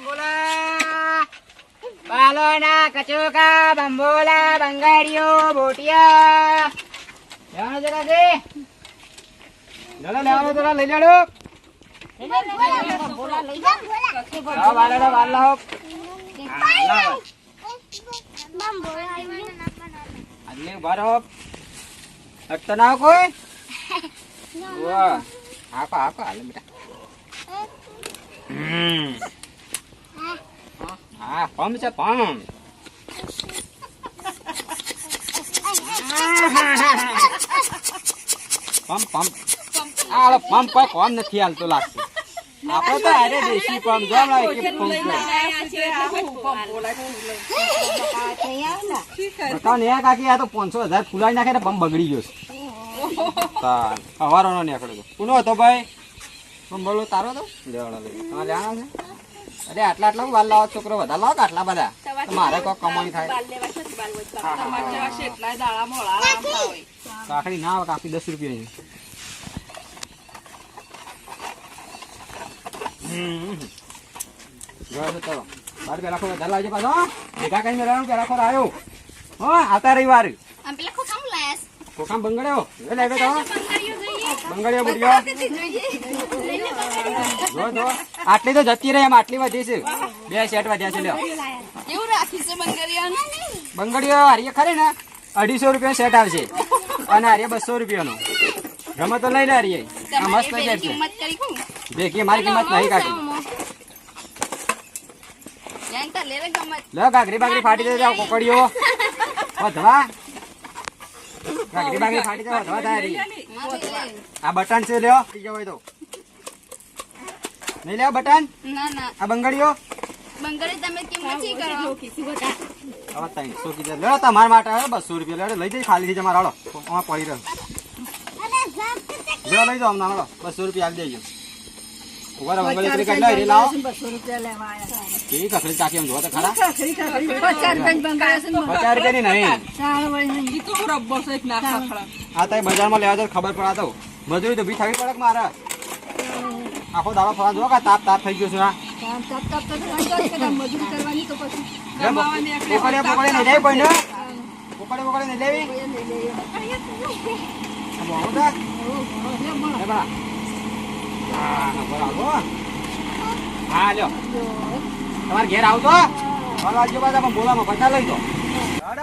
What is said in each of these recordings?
બંગોલા બાલોના કચોકા બંબોલા બંગાડીઓ બોટિયા લેવાનો જરા દે લેવાનો જરા લઈ લેડો બાલો આટલે ઉભા હટતો ના કોઈ હાકો હાકો હાલે બેટા હા પંપ છે પંપ પંપ પંપ આ પંપ પર કોમ નથી હાલતો લાગશે આપણે તો અરે દેશી પંપ જો હમણાં એક પંપ બતાવો ને કાકી આ તો 500,000 ફુલાઈ નાખે ને પંપ બગડી ગયો છે હવારોનો નીકળ્યો કોનો હતો ભાઈ પંપ બોલો તારો તો લેવાનો લેવાનો છે અરે આટલા આટલા બાલ લાવો છોકરો વધારે લાવો આટલા બધા મારે કોઈ કમાણી થાય કાકડી ના આવે કાપી 10 રૂપિયા ચલો બાર પેલા ખો વધારે લાવજો પાછો ભેગા કઈ મેળવવાનું પેલા ખોર આવ્યો હો આવતા રવિવાર કોકામ બંગડ્યો એ લાવ્યો તો બંગડ્યો બુડિયો જો જો આટલી તો જતી રહી એમ આટલી વધી છે 2 સેટ વધ્યા છે લ્યો કેવું રાખી છે બંગડીઓ હારીએ ખરી ને 250 રૂપિયા સેટ આવશે અને હારીએ 200 રૂપિયાનો ગમે તો લઈ લે હારીએ આ મસ્ત સેટ છે દેખી મારી કિંમત નહીં કાઢી લો ગાગરી બાગરી ફાટી દે જાવ કોકડીઓ વધવા ગાગરી બાગરી ફાટી દે વધવા તારી આ બટન છે લ્યો બીજો હોય તો નહીં લ્યો બટન ના ના આ બંગડીઓ બંગડી તમે કિંમત ચી કરો હવે 300 કીધે લ્યો તમારા માટે 200 રૂપિયા લે લઈ જઈ ખાલી થી તમારા હાલો આમાં પડી રહ્યો લઈ જાઓ હમણાં હાલો 200 રૂપિયા આપી દેજો ઉભા બંગડી કરી કાઢ લે લાવો 200 રૂપિયા લેવા આયા કેવી કખરી ચાકી એમ જોવા તો ખરા 50 રૂપિયાની નહીં આ તો બજારમાં લેવા જાય ખબર પડા તો મજૂરી તો ભી થવી પડે મારે આખો દાડો ફરા જો કે તાપ તાપ થઈ ગયો છે આ મજૂરી કરવાની તો પછી પોકડે પોકડે નહીં લેવી કોઈ ને પોકડે પોકડે નહીં લેવી હા લ્યો તમારે ઘેર આવતો આજુબાજુ બોલામાં પૈસા લઈ દો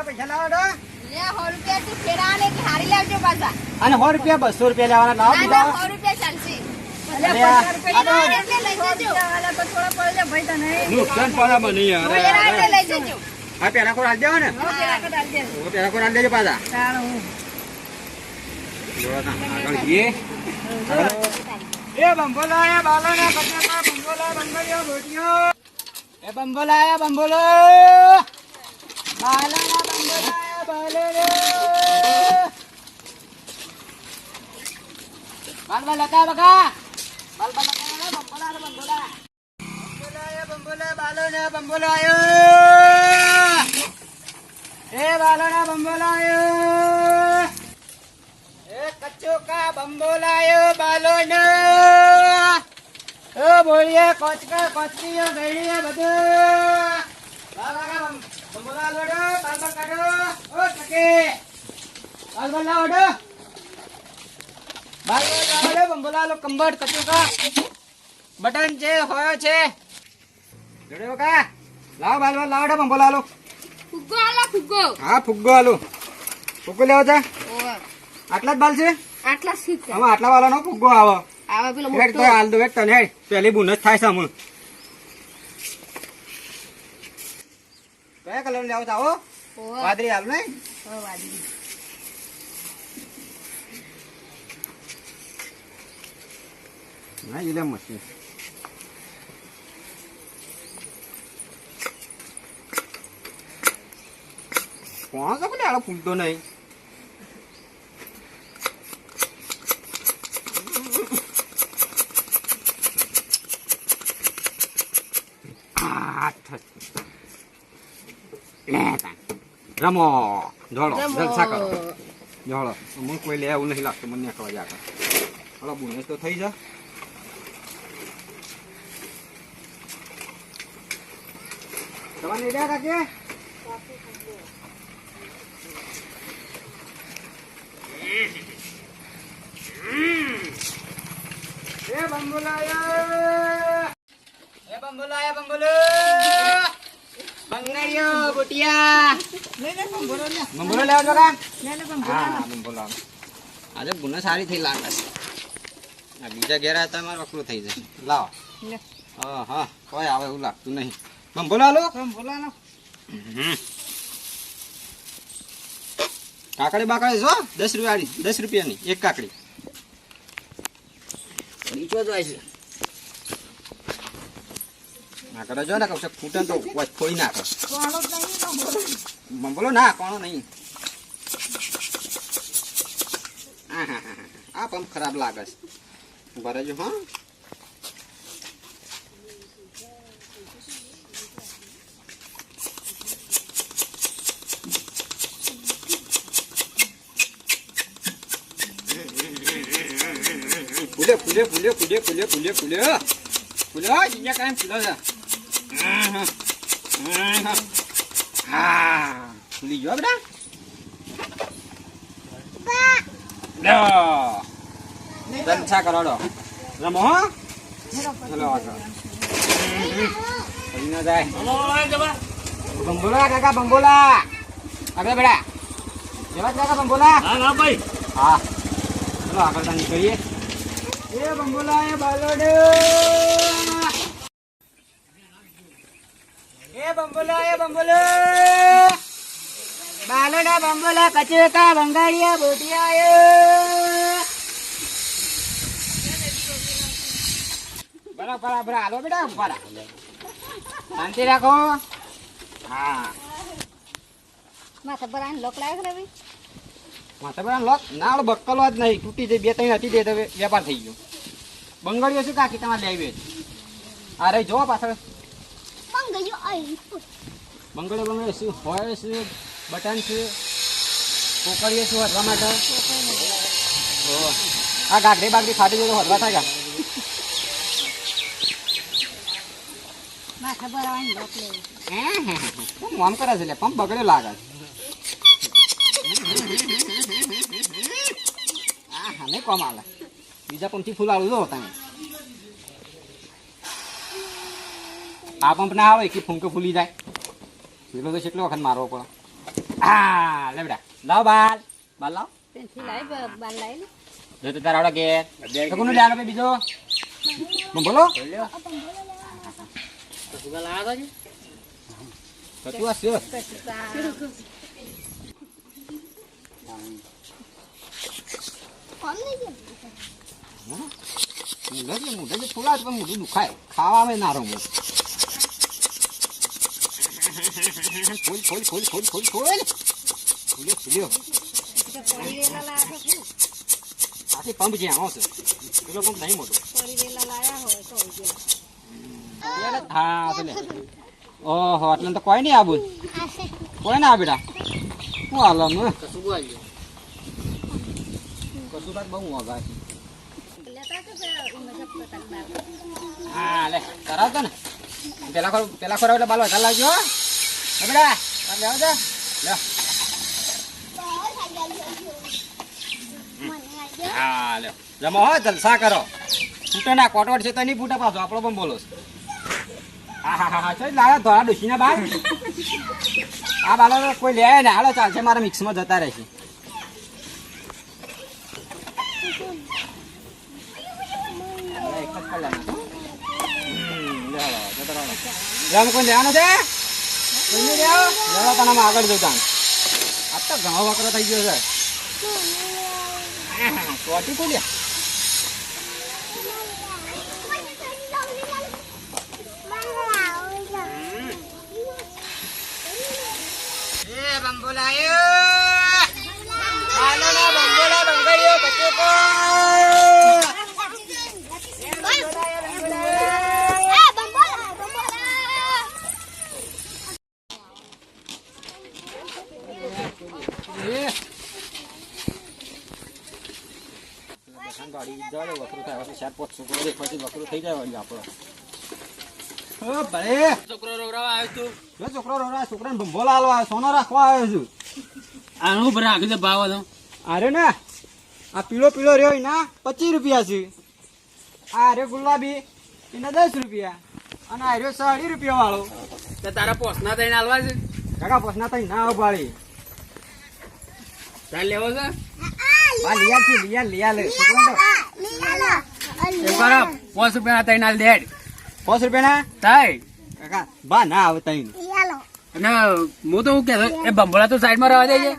પૈસા લાવો લે 100 રૂપિયા તું ફેરા ને કે હારી લાવજો પાછા અને 100 રૂપિયા 200 રૂપિયા લેવાના લાવો ના 100 રૂપિયા ચાલશે નુકસાન પડે મને યાર લઈ જજો આ પેલા કોર હાલ દેવો ને પેલા કોર હાલ દેજો પાછા આગળ જઈએ એ બંબોલા બાલાના કચકા બંબોલા બંગડીઓ બોટિયો એ બંબોલા બંબોલો બાલાના બંબોલા બાલેલો બાલ બાલ લકા બકા બાલ બાલ લકા બંબોલા બંબોલા બંબોલા બાલોના બંબોલા આયો એ બાલોના બંબોલા આયો કચોકા બંબોલાયો બાલોનો ઓ બોલીએ કોચકા કોચકીઓ ગઈડીએ બધું બાબા બંબોલા લોડો બાબા કાઢો ઓ ટકે બાબા લાવડો બાબા લાવડો બંબોલા લો કંબડ કચોકા બટન છે હોયો છે જોડે બકા લાવ બાલવા લાવડો બંબોલા લો ફુગ્ગો આલા ફુગ્ગો હા ફુગ્ગો આલો ફુગ્ગો લેવો છે આટલા જ બાલ છે આટલા સીટ હવે આટલા વાળાનો ફુગ્ગો આવે આવા પેલો હેડ તો હાલ દો હેડ તને હેડ પેલી બોનસ થાય છે હમણાં કયા કલર લેવો ચાવો વાદળી હાલ ને વાદી ના એટલે મસ્તી કોણ તો આલો ફૂલતો નહીં રમો જોડો જલસા કરો જોડો મને કોઈ લે એવું નહીં લાગતું મને ખબર જા હાલો બોનસ તો થઈ જા ભરવા નહીં રહ્યા કાકી? એ બંબુલાયા, એ બંબુલાયા, બંબુલો બંગાળીઓ બોટિયા બંબુલો લેવા જો કા? હા બંબુલો આજે ગુના સારી થઈ લાગે છે. આ બીજા ઘેર હતા મારે વકરું થઈ જશે. લાવો. હા હા કોઈ આવે એવું લાગતું નહીં. બંબુલો આલો. કાકડી બાકડી છો 10 રૂપિયાની, 10 રૂપિયાની એક કાકડી. નીચો જાય છે. ના કરે જો ને કૌશક ફૂટન તો ખોઈ નાખો. બંબુલો ના કોણો નહીં. આ પંપ ખરાબ લાગે છે. ભરે જો હા. ફૂલે ફૂલે ફૂલે ફૂલે ફૂલે ફૂલે ફૂલે ફૂલે જીજા કાયમ ફૂલે છે. હા ફૂલી ગયો બેટા. દંછા કરોડો રમો હો. ચલો આગળ ફરી ના જાય. બંબોલા કાકા બંબોલા આગળ બેડા જેવા કાકા બંબોલા. હા ભાઈ હા ચલો આગળ નીકળીએ. એ બંબોલા એ બાલોડે, એ બંબોલા એ બંબોલો બાલોડા બંબોલા કચેકા બંગાળિયા બોટિયા. બરાબર હાલો બેટા બરા શાંતિ રાખો. હા માથા પર આને લોક લાવ્યો કે ભાઈ? માથા પર લોક ના બક્કલો જ નહીં, તૂટી જાય. 2-3 હતી તે વેપાર થઈ ગયો. બંગાળીઓ શું કાકી તમારે લેવી? આ રહી જોવા પાછળ બંગાળીઓ શું હોય છે? બટન છે, કોકરીએ શું હરવા માટે. આ ગાગડી બાગડી ફાટી જાય તો હરવા થાય. માથા પર આને લોક લેવો. આમ કરે છે લે, પંપ બગડ્યો લાગે. હા નહીં કોમ આલે. બીજા પંપથી ફૂલ આવું જો તમે. આ પંપ ના આવે કે ફૂંકે ફૂલી જાય. પેલો તો કેટલો વખત મારવો પડે. હા લે બેટા લાવ બાલ બાલ લાવ. પેન્સિલ લાવી બાર લાવી ને. જો તો તારા ઘેર કોનું લેવાનો ભાઈ બીજો બોલો. કસુકા લાવ્યા હતા કસુકા છે. મોઢે ફૂલા પણ મોઢું દુખાય. ખાવામાં ના રહું. ફૂલ ફૂલ ફૂલ ફૂલ ફૂલ ફૂલ ફૂલ્યો ફૂલ્યો. આખી પંપ છે આવો છે. પેલો પંપ નહીં મોટો. હા પેલે ઓહો એટલે તો કોઈ નહીં આવું. કોઈ ના બેટા શું હાલ કશું બોલ્યો કશું કાંક બહુ મોંઘા છે. હા લે કરાવતો ને પેલા ખોરાક એટલે બાલો વધારે લાવજો બેટા. લેવા દે લે. હા લે જમો હો જલસા કરો. ફૂટે ના કોટવટ છે તો નહીં ફૂટે પાછો આપણો પણ બોલો. હા હા હા ચાલ લાવ્યા ધોળા ડોસીના બાર. આ બાલો કોઈ લે ને હાલો ચાલશે. મારા મિક્સમાં જતા રહેશે. એક જ કલાક કોઈ લેવાનો છે? આગળ જતા આ તો ઘણો વકરો થઈ ગયો છે. ચોટી ખોલ્યા. બંબોલાયો બંબોલા બંગાળીઓ કચેકો. ગાડી જવા વકરું થાય. 4-5 છોકરો પછી વકરું થઈ જાય આપણો. ઓ ભાઈ છોકરો રોવરાવા આવ્યો તું જો છોકરો રોડા છોકરાને ભંભોલા આલવા આવ્યો, સોનો રાખવા આવ્યો છું. આનું પર રાખી દે ભાવ હતો અરે ને આ પીળો પીળો રહ્યો એના 25 રૂપિયા છે. આ રે ગુલાબી એના 10 રૂપિયા અને આ રહ્યો 60 રૂપિયા વાળો. તે તારા પોસના થઈને હાલવા છે કાકા પસના તઈ ના ઉપાડી. તાર લેવો છે આ લિયાલ થી લિયાલ છોકરાને એ કરો 5 રૂપિયા થઈને હાલ દેડ 5 રૂપિયા થાય કાકા બા ના આવે તઈ અને હું તો હું કે એ બંબોળા તો સાઈડમાં રહેવા દેજે.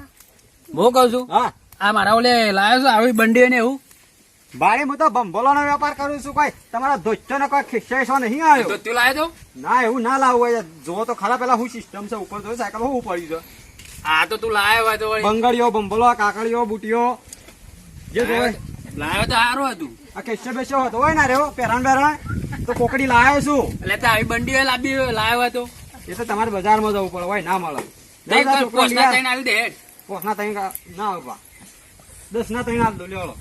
હું કહું છું હા આ મારા ઓલે લાવ્યો છું આવી બંડી ને એવું ભાઈ હું તો ભંભોલાનો વેપાર કરું છું. કોઈ તમારા દોસ્તો ને કોઈ ખિસ્સાઈસો નહીં આવ્યો. તો તું લાવ્યો તો ના એવું ના લાવવું હોય. જો તો ખરા પેલા હું સિસ્ટમ છે ઉપર તો સાયકલ હું પડ્યું છે. આ તો તું લાવ્યો હોય તો વળી. બંગડીઓ બંબોલો કાકડીઓ બુટીઓ જે જોવે લાવ્યો તો સારું હતું આ ખિસ્સે બેસો હતો હોય ના રેવો પેરણ બેરણ તો કોકડી લાવ્યો છું. એટલે તો આવી બંડી લાવી લાવ્યો હતો એ તો તમારે બજારમાં જવું પડે હોય ના મળે. નહીં કર, પોસના થઈને હાલ દે પોસના તઈ ના ઉભા 10 ના તઈ હાલ દો લ્યો.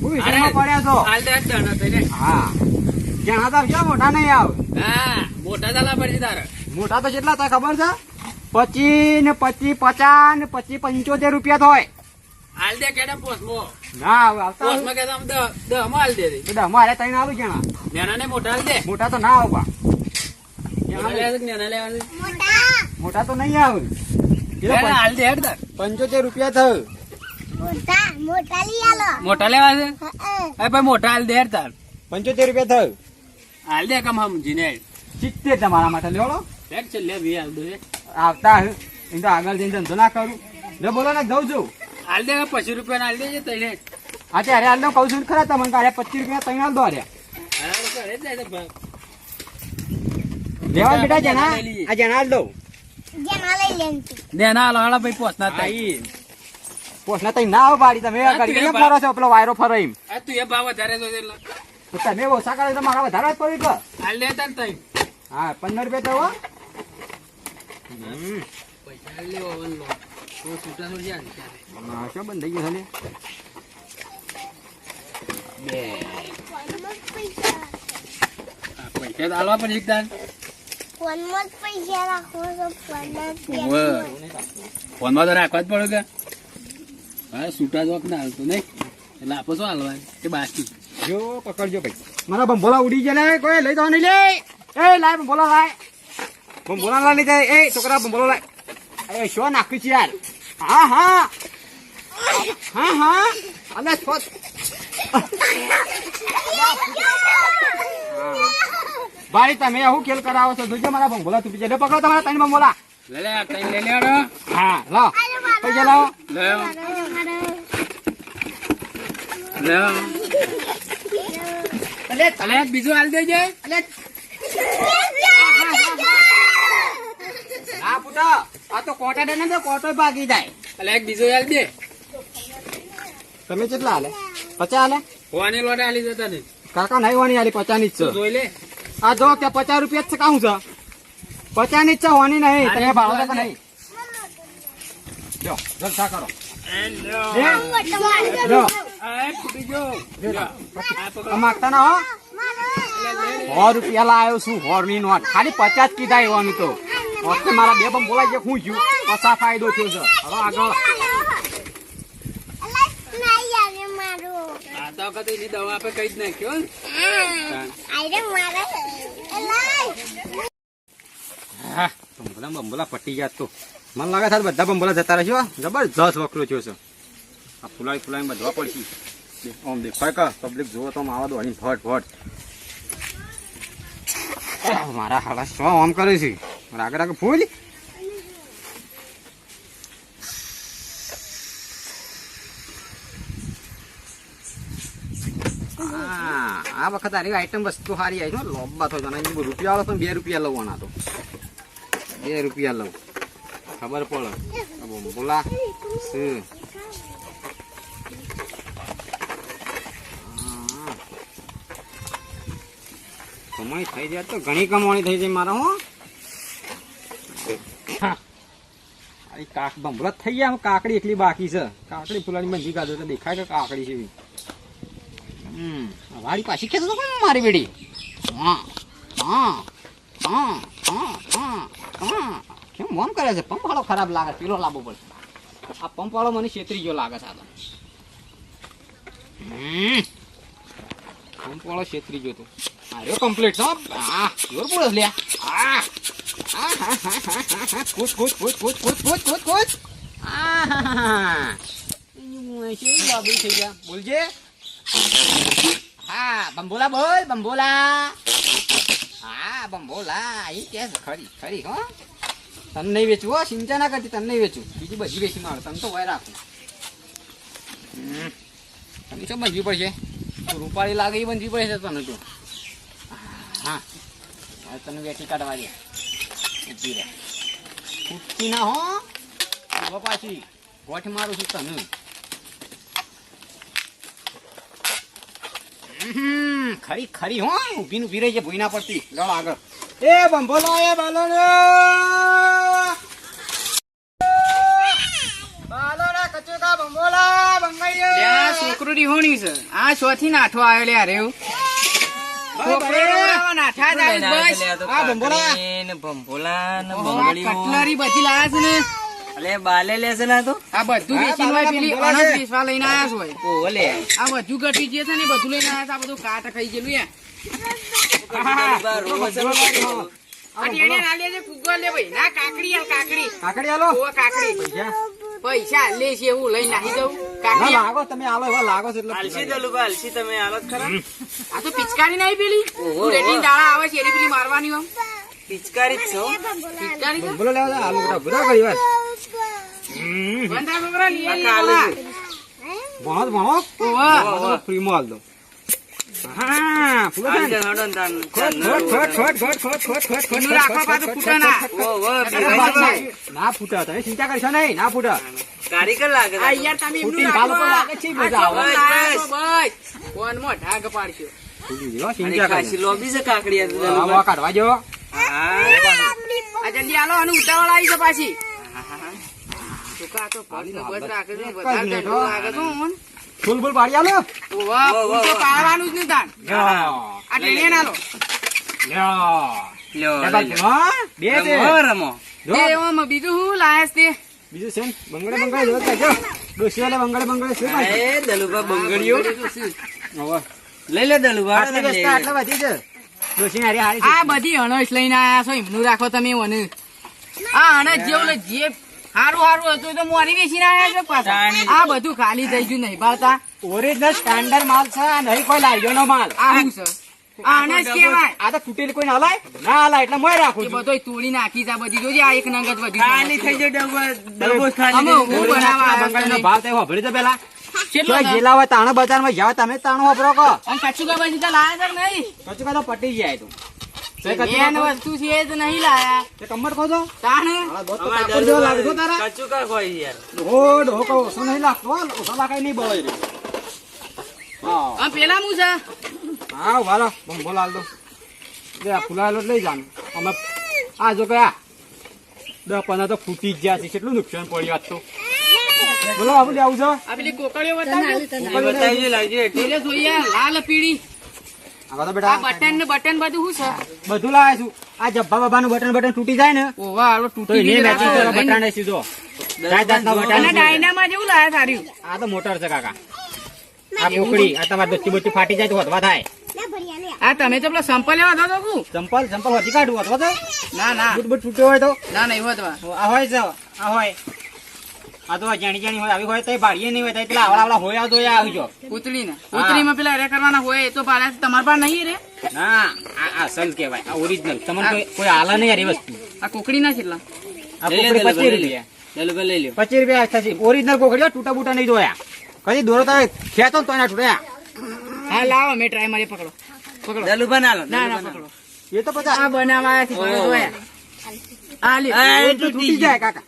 હું વિચારમાં પડ્યા છો. હાલ દે જણા થઈને હા જ્યાં હતા ક્યાં મોટા નહીં આવે. હા મોટા ચાલા પડશે તારે મોટા તો કેટલા થાય ખબર છે? 25 ને 25 50 ને 25 75 રૂપિયા થાય. હાલ દે કેડે પોસમો ના આવે આવતા પોસમાં કે આમ દહ માં હાલ દે દે. બધા અમારે તઈ આવું ક્યાં નેના ને મોટા હાલ દે મોટા તો ના આવવા. મોટા લેવા છે કે નેના લેવા છે? મોટા તો નહીં આવે. એ તો નેના હાલ દે હેડ તાર 75 રૂપિયા થયું. મોટા લેવા છે એ ભાઈ મોટા હાલ દે હેડ તાર 75 રૂપિયા થયું. હાલ દે કમ સમજીને હેડ 70 તમારા માટે લ્યો. હેડ છે લે વી હાલ દે આવતા એમ તો આગળ જઈને ધંધો ના કરું. જો બોલો ને જઉં છું. હાલ દે 25 રૂપિયા હાલ દેજે તઈને આજે અરે હાલ કહું છું ને ખરા તમને કાઢ્યા 25 રૂપિયા તઈ હાલ દો અરે લેવા બેટા જણા આ જણા હાલ દઉં. નેના હાલો હાલો ભાઈ પોસના થાય આઈ પોસના તઈ ના આવો પાડી તમે હા, કરી તું એ કેમ બા- ફરો છો પેલો વાયરો ફરો એમ. આ તું એ ભાવ વધારે તો એટલે તો તમે ઓછા કરો તો મારા વધારે જ પડી ગયો. હાલ દે તાર તઈ હા 15 રૂપિયા થયો. પૈસા હાલ લેવો વનલો તો છૂટા થોડી જાય હા શું બંધ થઈ ગયું છે ને? બે આ પૈસા તો હાલવા પડે એકદાન ફોનમાં તો રાખવા જ પડે કે હા છૂટા જોક ના હાલતો નહીં એટલે આપો શું હાલવા તે બાકી જો પકડજો ભાઈ. મારા બંબોલા ઉડી ગયા ને કોઈ લઈ જવા નહીં લે. એ લાય બંબોલા લાય. બંબોલા ના લઈ જાય. એ છોકરા બંબોલા લાય. અરે શું નાખ્યું છે યાર? હા હા હા હા અલે છોટ ભાઈ તમે આવું ખેલ કરાવો છો. જોજો મારા બંબોલા તૂટી જાય. લે પકડો તમારા ત્રણ બંબોલા. લે લે તઈ લે લે હા લાવો પૈસા લાવો. લે લે અલે અલે બીજું હાલ દેજે અલે હા પુતા આ તો કોટા દે ને તો કોટો ભાગી જાય. અલે એક બીજું હાલ દે તમે કેટલા હાલે? 50 હાલે? હોવાની લોટે હાલી જતા ને કાકા નહીં વાની હાલી 50 ની જ છે. જોઈ લે આ જો કે 50 રૂપિયા જ છે કાઉં છે 50 ની જ છે વાની નહીં. તમે ભાડો તો નહીં. જો જલસા કરો. જો આ ફૂટી ગયો આ માગતા ના હો. 100 રૂપિયા લાવ્યો છું 100 ની નોટ. ખાલી 50 કીધા એવાનું તો વખતે મારા બે બમ બોલાઈ ગયા હું જ્યું પછા ફાયદો થયો છે. હવે આગળ આ તો વખતે એની દવા આપે કઈ જ નાખ્યો ને. હા બંબોલા પટી ગયા તો મને લાગે છે બધા બંબોલા જતા રહેશે. જબરજસ્ત વકરો થયો છે. આ ફુલાઈ બધવા પડશે. આમ દેખાય કે પબ્લિક જુઓ તો આવા દો ફટ ફટ. મારા હાલા શું આમ કરે છે? આગળ આગળ ફૂલ. આ વખત આરી આઈટમ વસ્તુ સારી આવી છે. લોબા થયો ને રૂપિયા વાળો તો 2 રૂપિયા લઉં. તો 2 રૂપિયા લઉં ખબર પડે. બોલા કમાણી થઈ જાય તો ઘણી કમાણી થઈ જાય મારા. હો કાક બંબળત થઈ ગયા. કાકડી એકલી બાકી છે. કાકડી ફૂલાની બંધી કાઢો તો દેખાય કે કાકડી છે. વાડી પાછી ખેતો તો કોણ મારી બેડી? હા હા હા હા હા હા કેમ મોમ કરે છે? પંપ વાળો ખરાબ લાગે, પીલો લાવવો પડશે. આ પંપ વાળો મને છેતરી ગયો લાગે છે. આ તો પંપ વાળો છેતરી ગયો તો. આર્યો કમ્પ્લીટ છો. હા જોર પડે લ્યા. હા હા હા હા હા કૂદ કૂદ કૂદ કૂદ કૂદ કૂદ કૂદ કૂદ. હા કેવી બાબુ થઈ ગયા? બોલજે. હા બંબોલા બોલ, બંબોલા. હા બંબોલા એ કે ખરી ખરી હો. તને નહીં વેચવું હો, ચિંતા ના કરતી, તને નહીં વેચું. બીજી બધી વેચી મારો, તને તો વય રાખું. તને શું બંધવી પડશે? રૂપાળી લાગે એ બંધવી પડે છે તને તો. હા તને વેચી કાઢવા દે. ઊભી રહે, છૂટતી ના હો. ઉભો પાછી ગોઠ મારું છું તને. ખરી ખરી હો. ઊભી ઊભી રહી છે, ભૂઈ ના પડતી. લો આગળ. એ બંબોલો એ બાલોનો બાલોના કચોકા બંબોલા બંગાઈઓ. ત્યાં છોકરો રીહોણી છે. આ ચોથી નાઠો આવ્યો લે અરે છોકરો નાઠા જ આવે બસ. આ બંબોલા કટલરી બધી લાયા છે ને. અલે બાલે લેશે ના તો આ બધું વેચીને હોય પેલી અનંત વેચવા લઈને આયા હોય. ઓલે આ બધું ઘટી જે છે ને બધું લઈને આયા છે. આ બધું કાટ ખાઈ ગયેલું યાર. આ ટેણે ના લેજે ફુગ્ગો લે ભાઈ. ના કાકડી આલ કાકડી. કાકડી આલો. ઓ કાકડી પૈસા લે છે એવું લઈને નાખી દઉં. ના કાકડી લાગો તમે આલો એવા લાગો છો એટલે અલસી દલુબા અલસી તમે આલો ખરા આ તો પિચકારી નહીં પેલી રેડી દાડા આવે છે એની પેલી મારવાની આમ પિચકારી જ છો પિચકારી છે. બોલો લેવા આલુ બધા બધા કરી વાત. બંધા છોકરા લઈ આ આયા. ભણો તો ભણો. ઓવા ફ્રીમાં આલ દો. હા ફૂલો આલ છે. હડો તાન ખોટ ખોટ ખોટ ખોટ ખોટ ખોટ ખોટ ખોટ ખોટ એનું રાખવા પાછું ફૂટા ના. ના ફૂટા તમે ચિંતા કરશો નહીં. ના ફૂટા કારીગર લાગે આ યાર તમે એમનું ફૂટીને ભાલો પર લાગે છે, મજા આવે. બસ ફોનમાં ઢાગ પાડશો. ફૂટી ગયો, અને ચિંતા ખાસી કરશો. લોબી છે કાકડી આ આવા દલુબા કાઢવા જો. હા આ જલ્દી આલો અને ઉતાવળ આવી છે પાછી. છોકરા તો પગ ને બસ રાખે છે. વધારે ઢંઢો લાગે છે હું. ફૂલ ફૂલ પાડી આલો. ઓવા હું તો પાડવાનું જ નહીં તાન. લ્યો. આ ટેણીએ ના લો. લ્યો. લ્યો એ બાજુ, હા, બે છે. રમો જો. તે એવામાં બીજું શું લાયસ તે બીજું છે ને? બંગડે બંગડે જો કાઢજો. ડોશીવાલે બંગડે બંગડે છે કાઢજો. એ દલુબા બંગડીઓ હવે લઈ લે દલુબા આટલી વસ્તુ આટલા બધી છે. ડોશીને હારી હારી છે. આ બધી અણસ લઈને આયા છો એમનું રાખો તમે મને. આ અણસ જેવું લે જે હારું હારું હતું એ તો મોરી વેચીને આયા છો પાછા. આ બધું ખાલી થઈ ગયું નહીં ભાવતા. ઓરિજિનલ સ્ટાન્ડર્ડ માલ છે, આ નહીં કોઈ લારીઓનો માલ. આ શું છે? આ અણસ કેવાય. આ તો તૂટેલી કોઈ ના લાય ના લાય એટલે મોય રાખું એ છું. બધો તોડી નાખી છે આ બધી જોજે. આ એક નંગત બધી ખાલી થઈ જાય ડબો ખાલી અમે થઈ હું જાય. બનાવવા આવ્યા બંગડીનો છો ભાવ તો એવો ભરી દો પેલા. કેટલો કોઈ જેલા હોય તાણો બજારમાં જાવ તમે તાણો વાપરો કો. અને કચ્છું કા પછી તો લાયા છે કે નહીં? કચું કા તો પટી જાય તું. તે કચું મેન કા વસ્તુ છે એ જ નહીં લાયા. તે કમર ખો છો. તાણે હાલા દોસ્તો અમારે કાપડ જેવો લાગે છો તારા. કચું કા કોઈ યાર ઓ ઢોકો ઓછો નહીં લાગતો હો. ઓછો લાગે નહીં બળે રે. હા આ પેલા હું છે હા વાલો બમ બોલાલ દો. લે આ ફુલાયેલો જ લઈ જાનું. અમે આ જો ગયા 10-15 તો ફૂટી જ ગયા છે. કેટલું નુકસાન પડ્યું આજ તો. બોલો બાબુ લે આવું છે. આ પેલી કોકળીઓ બતાવજો. બતાવજો લાગજો એટલે એટલે જોઈએ લાલ પીળી આવા તો આ બેટા બટન ને બટન બધું શું છે? બધું લાવે છું. આ જબ્બા બાબાનું બટન તૂટી જાય ને ઓવા આલો તો તૂટી એને ગયું મેચિંગ કરો રાખો. બટન સીધો. જાતના બટન અને છે. ડાયનામાં જેવું લાયા સારું. આ તો મોટર છે કાકા. આ પોકડી આ તમારે દોસ્તી બોસ્તી ફાટી જાય તો વધવા થાય. આ તમે તો પેલો સંપલ લેવા દો તો શું? ચંપલ વધી કાઢવું વધવા તો ના ના બૂટ બૂટ તૂટ્યો હોય તો ના નહીં હોતવા. આ હોય છે આ હોય. આ તો જાણી જાણી હોય આવી હોય તો ભાડીએ નહીં હોય તો પેલા આવડા હોય આ તો આવી જો. ઉતરી ને ઉતરીમાં પેલા રે કરવાના હોય એ તો પાડા તમારા પાસે નહીં રે. ના આ અસલ કહેવાય. આ ઓરિજિનલ તમને કોઈ આલા નહીં યાર એ વસ્તુ. આ કોકડી ના કેટલા? આ લઈ લે, પોકડી લઈ લે. 25 રૂપિયા. દલુબા લઈ લ્યો 25 રૂપિયા થશે. ઓરિજિનલ કોકડીઓ તૂટા બૂટા નહીં દોયા. કદી દોરો તમે ખેંચો ને તો એના તૂટ્યા. હા લાવો મેં ટ્રાય મારી પકડો પકડો. દલુબા ના લો ના ના પકડો. એ તો પછી આ બનાવાયા થી તમે જોયા. આ લ્યો. આ એમ તો તૂટી જાય કાકા.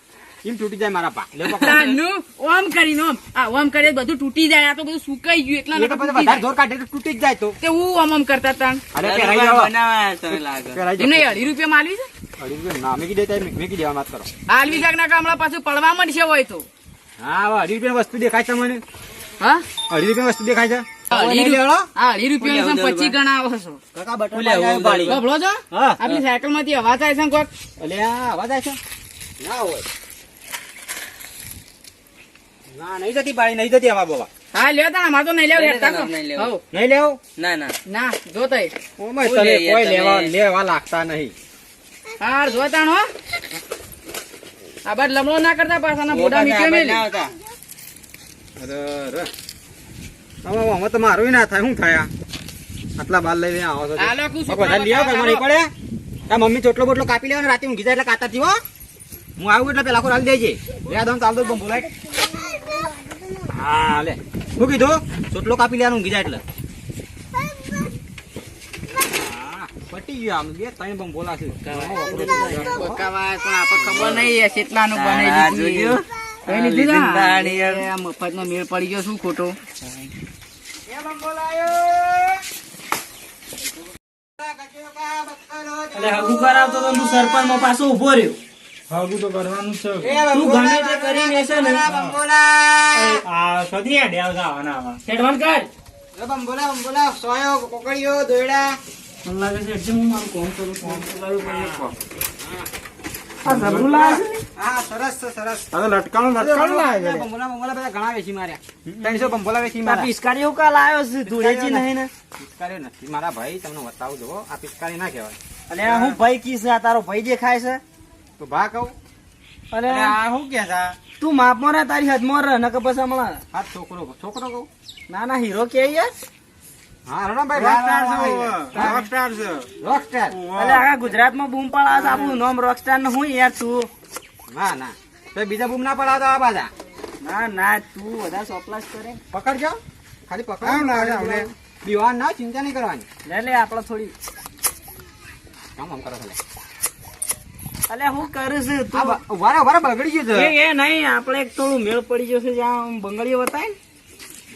એમ તૂટી જાય મારા પા. લે પકડો. તાનું ઓમ કરીને ઓમ આ ઓમ કરે બધું તૂટી જાય. આ તો બધું સુકાઈ ગયું એટલા એ તો પછી વધારે જોર કાઢે તો તૂટી જ જાય તો. તે હું ઓમ ઓમ કરતા હતા. અરે પહેરાઈ દલુબા જાઓ. બનાવાયા તમે લાગે પહેરાઈ જાઓ. એમને 2.5 રૂપિયા માલવી છે. 2.5 રૂપિયા ના મેકી દેતા મેકી દેવા વાત કરો. હાલવી જાગના કામડા પાછું પડવા મળશે હોય તો. હા હવે 2.5 રૂપિયાની વસ્તુ દેખાય છે મને. હા 2.5 રૂપિયાની વસ્તુ દેખાય છે. આ 20 રૂપિયા 25 ગણા આવો છો કાકા બટર ઉલે, પાણી બાળી. બબલો છો હા આપણી સાયકલ માંથી અવાજ આવે છે ને કોક અલ્યા અવાજ આવે છે ના હોય ના નહીં જતી બાળી નહીં જતી હવા બવા હા લ્યો તા માર તો નહીં લેવ નહીં, હેડતા ના, કો. નહીં લેવું. હઉ. નહીં લેવું ના ના ના જો તઈ ઓમે શું તને લઈએ કોઈ તમે? લેવા લાગતા નહીં હાર જો તાણ હો આ બાદ લમણો ના કરતા પાછા ના મોઢા મીઠે મેલી ના આવતા. અરે હવે તો મારું ના થાય શું થાય આટલા બાર લઈને આવો છો આ લોકો શું બધા લઈ આવો મને પડે તા મમ્મી ચોટલો બોટલો કાપી લેવાનો રાતે ઊંઘી જાય એટલે કાતા થયો હું આવું એટલે પેલા કોલ દેજે યાદ આમ ચાલતો બમ બોલાય હા લે શું કીધું ચોટલો કાપી લેવાનો ઊંઘી જાય એટલે હા, પટી ગયો આમ બે ત્રણ બમ બોલાશે બકાવા પણ આપણે ખબર નહીં એ કેટલાનું હા, બનાવી જોયું? દીધું કઈ લીધું લીધું ના? દાણી યાર. એ આ મફતનો મેળ પડી ગયો શું ખોટો એટલે હગું કરાવતો તો હું સરપંચમાં પાછો ઉભો રહ્યો. ભાગું તો કરવાનું જ છે. તું ગમે તે કરીને છે ને આ સધી હેડ્યા જવાના આમાં. સેટવાન કર. બંબોલા સોયો કોકડીઓ દોયડા મને લાગે છે એટલે હું મારું કોમ કરું કોમ કરાવ્યું પણ એક કોમ. આ જબરું લાગે છે ને? હા સરસ છે સરસ આ તો લટકાણું લાગે છે. બંબોલા બધા ઘણા વેચી માર્યા 300 બંબોલા વેચી આ માર્યા પિસ્કારી એવું કાલ આવ્યો છે ધૂળેજી નહીં ને પિચકારી નથી મારા ભાઈ તમને બતાવું જો આ પિચકારી ના કહેવાય અને આ હું ભાઈ કી છે આ તારો ભાઈ દેખાય છે તો ભા કહું અને આ શું કે છે તું માપમાં રહે તારી હદમાં રહે નકર પછી હમણાં હા છોકરો કહું ના ના હીરો કે યાર હા રણભાઈ રોકસ્ટાર છે. રોકસ્ટાર અલે આખા ગુજરાતમાં બૂમ પડાવે છે આપણું નામ રોકસ્ટાર ને હું યાર તું ના ના તો બીજા બૂમ ના પડાવતો આ બાજા ના ના તું બધા સોપલાસ કરે પકડજો ખાલી આમ ના આવે, પકડ આવડે. દીવાન ના ચિંતા નહીં કરવાની લે આપણે થોડી કામ આમ કરો ખાલી અલે હું કરું છું આ તું વારે બગડી ગયું છે એ નહીં આપણે એક થોડું મેળ પડી ગયો છે જ્યાં બંગડીઓ બતાય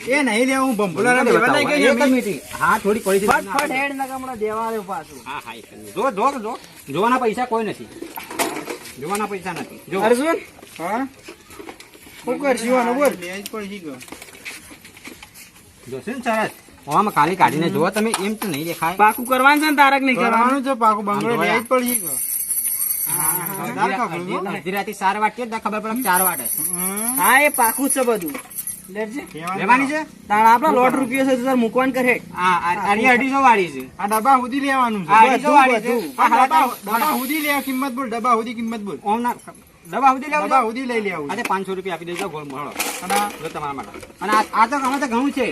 ને એ નહીં લે હું બંબુલાના દેવા લઈ ગઈ એક જ મીટિંગ હા થોડી પડી છે ફટ હેડ નકર હમણાં દેવા આવ્યો પાછું હા હા એક જ. જો જોવાના પૈસા કોઈ નથી જોવાના પૈસા નથી જો અર્જુન હા શું કરશું આનું બોલ લે જ પડી ગયો. જોશે ને સરસ આમાં ખાલી કાઢીને જુઓ તમે એમ તો નહીં દેખાય પાકું કરવાનું છે ને તારક નહીં કરવાનું કરવાનું છે પાકું બંગલો લે જ પડી ગયો. અડધી રાતે 4 વાગે જ ખબર પડે 4 વાગે હા એ પાકું જ છે બધું લેજે લેવાની છે તાણ આપડા લોટ રૂપિયો છે તો તાર મૂકવાનું કરે હા આની 250 વાળી છે આ ડબ્બા સુધી લેવાનું છે. આ 250 વાળી છે બધું. આ હા, ડબ્બા સુધી લે કિંમત બોલ ડબ્બા સુધી કિંમત બોલ ઓમ ના દવા સુધી લેવું ડબ્બા છે? સુધી લઈ લેવું આજે 500 રૂપિયા આપી દેજો ગોળ મળો અને જો તમારા માટે અને આ તો આમાં તો ઘણું છે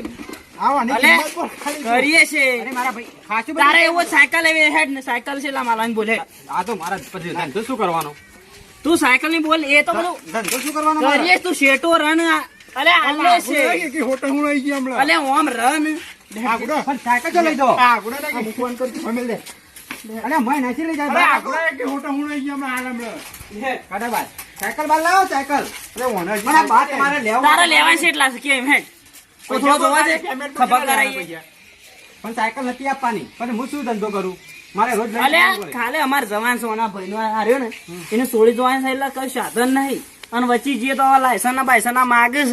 આવવાની અલે, કિંમત બોલ ખાલી. કરીએ છે અરે મારા ભાઈ ખાસું તારે બધું એવો સાયકલ એવી હેડ ને સાયકલ છે લા માલાની બોલે આ તો મારા પછી ધંધો શું કરવાનો તું સાયકલ ની બોલ એ તો બધું ધંધો શું કરવાનો મારે? કરીએ તું શેટો રન અલે આલે લાગે છે કે હોટલ હું આવી ગઈ હમણાં. અલે ઓમ રન આગળ. પણ સાયકલ જો લઈ દો આ આગળ ના કે ફોન કરજો. અમે લે. અરે મય નાસી લઈ અરે જાય આગળ કે હોટલ હું આવી ગઈ હમણાં હાલ હમણાં. કાઢા બાર સાયકલ બાર લાવો સાયકલ અરે ઓનર જી. મને બાત મારે લેવું તારે લેવા છે એટલા છે કેમ હેડ કોથળો જોવા છે ખબર કરાઈએ પણ સાયકલ નથી આપવાની પણ હું શું ધંધો કરું મારે રોજ લઈને અલે જવું પડે. ખાલે અમાર જવાન સોના ભાઈ નો હાર્યો ને એને સોળી જોવાનું છે એટલે કઈ સાધન નહીં અને વચ્ચે જઈએ તો લાયસન્સ ના બાયસન્સ ના માગે છે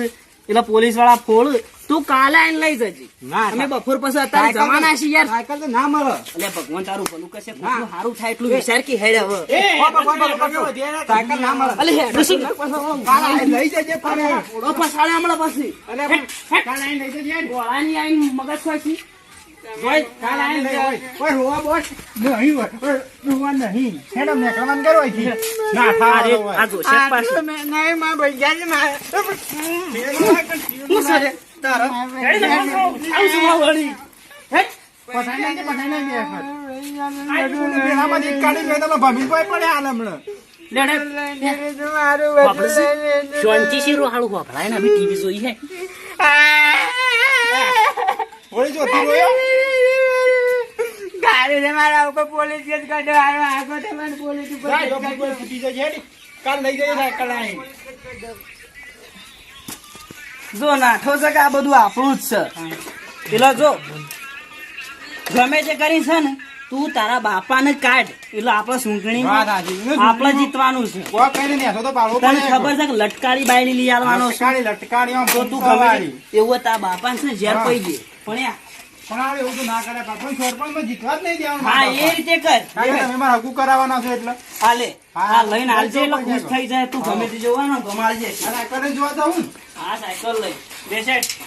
એટલે પોલીસ વાળા ફોડ તું કાલે આઈને લઈ જજે ના અમે બપોર પછી અત્યારે સાયકલ જવાના છીએ યાર સાયકલ તો ના મળે એટલે ભગવાન તારું ભલું કરશે કેટલું સારું થાય એટલું વિચાર કે હેડ હવે સાયકલ ના મળે અલે હેડ શું કાલે લઈ જજે પાછો. ઓળો પછાડે હમણાં પછી અલે કાલે આઈને લઈ જજે. ગોળાની આઈને મગજ ખોઈ જોઈ, કાલે આઈને લઈ ઓય. ઓય, રોવા બોસ. નહીં હોય. ઓય, રોવા નહીં. હેડો મેકલવાન કરો અહીંથી. ના થાય આ જોશે પાછું હું સરે તારા હેડ આવું છું વળી પસાઈ નાખજે, પસાઈ નાખજે એક વાર. આ બધું પેલામાંથી એક કાઢી લઈ તમે ભમીભાઈ પડ્યા હાલ હમણાં. શાંતિ શીરો હાળું હોભળાય ને અમે ટીવી જોઈ હે વળી જો તું રોયો? જાય, જો કોઈ ફૂટી જશે, હેડ. કાલ લઈ જજે સાયકલ આઈને. જો નાઠો છે કે આ બધું આપણું જ છે પેલા જો ગમે તે કરી છે ને તું તારા બાપાને કાઢ એટલે આપડે સૂંટણી વાત સાચી. આપડે જીતવાનું છે કોઈ કઈને નેસો તો પાડવો તને પડે. ખબર છે કે લટકારી બાયડી લઈ આવવાનો છે લટકાણી, લટકાણી આમ તો તું સવારી. ગમે એવું તારા બાપા છે ને ઝેર હા. પડી ગઈ પણ પણ હવે એવું તો ના કરે પણ સરપંચમાં જીતવા જ નહીં દેવાનું હા એ રીતે કર કારણ કે તમે મારા હકુ કરાવવાના છો એટલે હાલે હા લઈને હાલજે એટલે ખુશ થઈ જાય તું ગમે તે જોવાનો ગમાડજે અને આ કરે જોવા તો હું હા સાયકલ લઈ બેસેટ